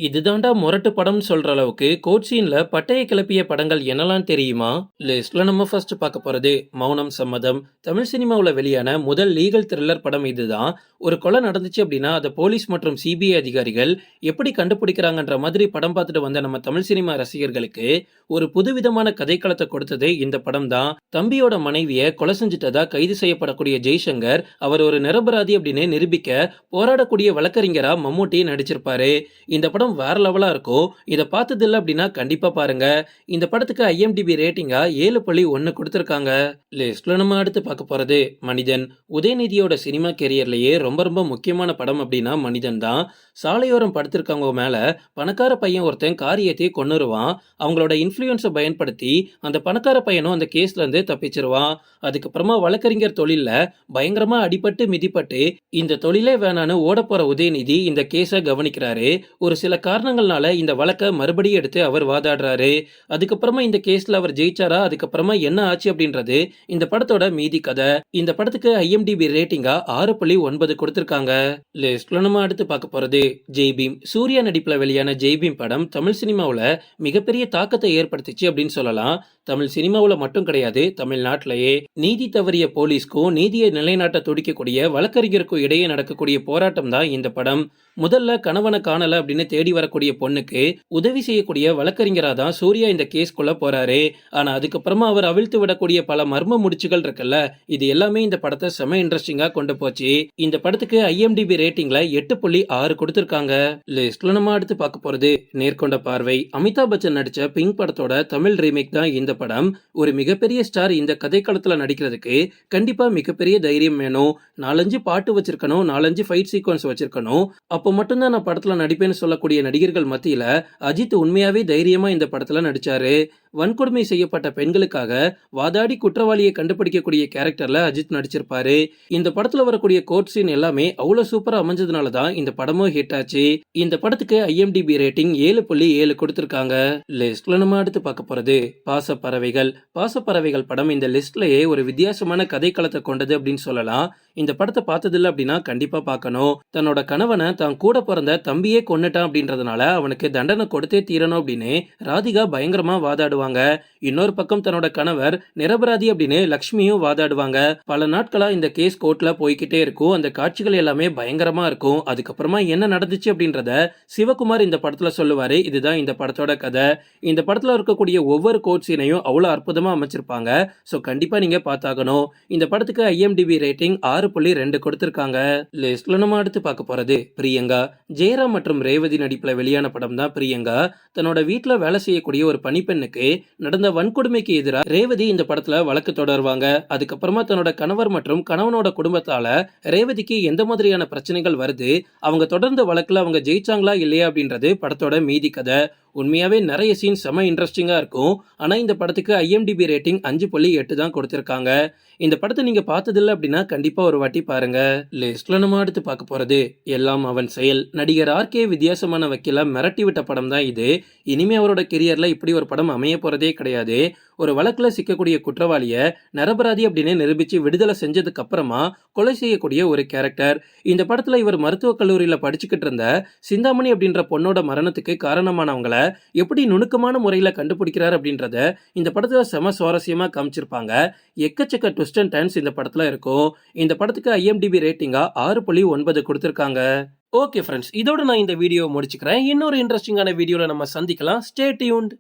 இதுதான்டா முரட்டு படம்னு சொல்ற அளவுக்கு கோட் சீன்ல பட்டைய கிளப்பிய படங்கள் என்னலாம் தெரியுமா? லிஸ்ட்ல நம்ம ஃபர்ஸ்ட் பார்க்க போறது மௌனம் சம்மதம். தமிழ் சினிமாவுல வெளியான முதல் லீகல் த்ரில்லர் படம் இதுதான். ஒரு கொலை நடந்துச்சு அப்படின்னா அதை போலீஸ் மற்றும் சிபிஐ அதிகாரிகள் எப்படி கண்டுபிடிக்கிறாங்கன்ற மாதிரி படம் பார்த்துட்டு வந்த நம்ம தமிழ் சினிமா ரசிகர்களுக்கு ஒரு புதுவிதமான கதைக்களத்தை கொடுத்தது இந்த படம் தான். தம்பியோட மனைவியை கொலை செஞ்சுட்டதா கைது செய்யப்படக்கூடிய ஜெய்சங்கர் அவர் ஒரு நிரபராதி அப்படின்னு நிரூபிக்க போராடக்கூடிய வழக்கறிஞரா மம்மூட்டி நடிச்சிருப்பாரு. இந்த படம் வேற லெவலா இருக்கும். இத பார்த்தது இல்ல அப்படின்னா கண்டிப்பா பாருங்க. இந்த படத்துக்கு IMDb ரேட்டிங்கா 7.1 கொடுத்திருக்காங்க. லிஸ்ட்ல நம்ம அடுத்து பார்க்க போறது மனிதன். உதயநிதியோட சினிமா கெரியர்லயே ரொம்ப ரொம்ப முக்கியமான படம் அப்படின்னா மனிதன் தான். சாலையோரம் படுத்திருக்கவங்க மேல பணக்கார பையன் ஒருத்தன் கார் ஏத்தி கொன்னுருவான். அவங்களோட இன்ஃப்ளூயன்ஸை பயன்படுத்தி அந்த பணக்கார பையனும் அந்த கேஸ்ல இருந்து தப்பிச்சிருவான். அதுக்கப்புறமா வழக்கறிஞர் தொழில்ல பயங்கரமா அடிபட்டு மிதிப்பட்டு இந்த தொழிலே வேணான்னு ஓட போற உதயநிதி இந்த கேஸை கவனிக்கிறாரு. ஒரு சில காரணங்கள்னால இந்த வழக்கை மறுபடியும் எடுத்து அவர் வாதாடுறாரு. அதுக்கப்புறமா இந்த கேஸ்ல அவர் ஜெயிச்சாரா, அதுக்கப்புறமா என்ன ஆச்சு அப்படின்றது இந்த படத்தோட மீதி கதை. இந்த படத்துக்கு IMDb ரேட்டிங்கா 6.9 கொடுத்திருக்காங்க. லிஸ்ட்ல நம்ம அடுத்து பார்க்க போறது ஜெய் பீம். சூர்யா நடிப்புல வெளியான ஜெய் பீம் படம் தமிழ் சினிமாவுல மிகப்பெரிய தாக்கத்தை ஏற்படுத்திச்சு அப்படின்னு சொல்லலாம். தமிழ் சினிமாவுல மட்டும் கிடையாது, தமிழ்நாட்டிலேயே நீதி தவறிய போலீஸ்க்கும் நீதியை நிலைநாட்ட துடிக்கக்கூடிய வழக்கறிஞருக்கும் இடையே நடக்கக்கூடிய போராட்டம் தான் இந்த படம். முதல்ல கணவனை காணல அப்படின்னு தேடி வரக்கூடிய பொண்ணுக்கு உதவி செய்யக்கூடிய வழக்கறிஞரா தான் சூர்யா இந்த கேஸ்குள்ள போறாரு. ஆனா அதுக்கப்புறமா அவர் அவிழ்த்து விடக்கூடிய பல மர்ம முடிச்சுகள் இருக்குல்ல, இது எல்லாமே இந்த படத்தை செம இன்ட்ரெஸ்டிங்கா கொண்டு போச்சு. இந்த படத்துக்கு IMDb ரேட்டிங்ல 8.6 கொடுத்திருக்காங்க. லிஸ்ட்ல நம்ம அடுத்து பார்க்க போறது நேர்கொண்ட பார்வை. அமிதாப் பச்சன் நடிச்ச பிங்க் படத்தோட தமிழ் ரீமேக் தான் இந்த படம். ஒரு மிகப்பெரிய ஸ்டார் இந்த கதைக்களத்துல நடிக்கிறதுக்கு கண்டிப்பா மிகப்பெரிய தைரியம் வேணும். 4-5 பாட்டு வச்சிருக்கணும், 4-5 ஃபைட் சீக்வன்ஸ் வச்சிருக்கணும். அப்போ மட்டும்தான் நான் படத்துல நடிப்பேன்னு சொல்லக்கூடிய நடிகர்கள் மத்தியில அஜித் உண்மையாவே தைரியமா இந்த படத்துல நடிச்சாரு. வன்கொடுமை செய்யப்பட்ட பெண்களுக்காக வாதாடி குற்றவாளியை கண்டுபிடிக்கக்கூடிய கேரக்டர்ல அஜித் நடிச்சிருப்பாரு. இந்த படத்துல வரக்கூடிய கோர்ட் சீன் எல்லாமே அவ்வளவு சூப்பரா அமைஞ்சதுனால தான் இந்த படமும் ஹிட் ஆச்சு. இந்த படத்துக்கு IMDb ரேட்டிங் 7.7 கொடுத்திருக்காங்க. லிஸ்ட்ல நம்ம அடுத்து பார்க்க போறது பாசப்பறவைகள். பாசப்பறவைகள் படம் இந்த லிஸ்ட்லயே ஒரு வித்தியாசமான கதைக்களத்தை கொண்டது அப்படின்னு சொல்லலாம். இந்த படத்தை பார்த்ததில்ல அப்படின்னா கண்டிப்பா பார்க்கணும். தன்னோட கணவனை தான் கூட பிறந்த தம்பியே கொன்னுட்டான் அப்படின்றதுனால அவனுக்கு தண்டனை கொடுத்தே தீரணும் அப்படின்னு ராதிகா பயங்கரமா வாதாடுவாங்க. இன்னொரு பக்கம் தன்னோட கணவர் நிரபராதி அப்படின்னு லக்ஷ்மியும் வாதாடுவாங்க. பல நாட்களா இந்த கேஸ் கோர்ட்ல போய்கிட்டே இருக்கும். அந்த காட்சிகள் எல்லாமே பயங்கரமா இருக்கும். அதுக்கப்புறமா என்ன நடந்துச்சு அப்படின்றத சிவகுமார் இந்த படத்துல சொல்லுவாரு. இதுதான் இந்த படத்தோட கதை. இந்த படத்துல இருக்கக்கூடிய ஒவ்வொரு கோர்ட் சீனையும் அவ்வளவு அற்புதமா அமைச்சிருப்பாங்க. சோ கண்டிப்பா நீங்க பார்த்தாகணும். இந்த படத்துக்கு IMDb ரேட்டிங் 6.2 கொடுத்திருக்காங்க. லிஸ்ட்ல நம்ம அடுத்து பார்க்க போறது பிரியங்கா. ஜெயராம் மற்றும் ரேவதி நடிப்புல வெளியான படம் தான் பிரியங்கா. தன்னோட வீட்டுல வேலை செய்யக்கூடிய ஒரு பணிப்பெண்ணுக்கு நடந்த வன்கொடுமைக்கு எதிராக ரேவதி இந்த படத்துல வழக்கு தொடர்வாங்க. அதுக்கப்புறமா தன்னோட கணவர் மற்றும் கணவனோட குடும்பத்தால ரேவதிக்கு எந்த மாதிரியான பிரச்சனைகள் வருது, அவங்க தொடர்ந்த வழக்குல அவங்க ஜெயிச்சாங்களா இல்லையா அப்படின்றது படத்தோட மீதி கதை. உண்மையாவே நிறைய சீன் செம இன்ட்ரெஸ்டிங்கா இருக்கும். ஆனா இந்த படத்துக்கு IMDb ரேட்டிங் 5.8 தான் கொடுத்திருக்காங்க. இந்த படத்தை நீங்க பார்த்ததில்ல அப்படின்னா கண்டிப்பா ஒரு வாட்டி பாருங்க. லிஸ்ட்ல நம்ம அடுத்து பார்க்க போறது எல்லாம் அவன் செயல். நடிகர் RK வித்தியாசமான வக்கீல மிரட்டி விட்ட படம் தான் இது. இனிமே அவரோட கெரியர்ல இப்படி ஒரு படம் அமைய போறதே கிடையாது. ஒரு வழக்குல சிக்கக்கூடிய குற்றவாளிய நிரபராதி அப்படின்னு நிரூபிச்சு விடுதலை செஞ்சதுக்கு அப்புறமா கொலை செய்யக்கூடிய ஒரு கேரக்டர். இந்த படத்துல இவர் மருத்துவக் கல்லூரியில படிச்சுக்கிட்டு இருந்த சிந்தாமணி அப்படின்ற பொண்ணோட மரணத்துக்கு காரணமானவங்கள எப்படி நுணுக்கமான முறையில கண்டுபிடிக்கிறார் அப்படின்றத இந்த படத்துல செம சுவாரஸ்யமா காமிச்சிருப்பாங்க. எக்கச்சக்க ட்விஸ்ட் அண்ட் டர்ன்ஸ் இந்த படத்துல இருக்கும். இந்த படத்துக்கு IMDb ரேட்டிங்கா 6.9 கொடுத்திருக்காங்க. ஓகே ஃப்ரெண்ட்ஸ், இதோட நான் இந்த வீடியோ முடிச்சுக்கிறேன். இன்னொரு இன்ட்ரெஸ்டிங்கான வீடியோல நம்ம சந்திக்கலாம். Stay tuned.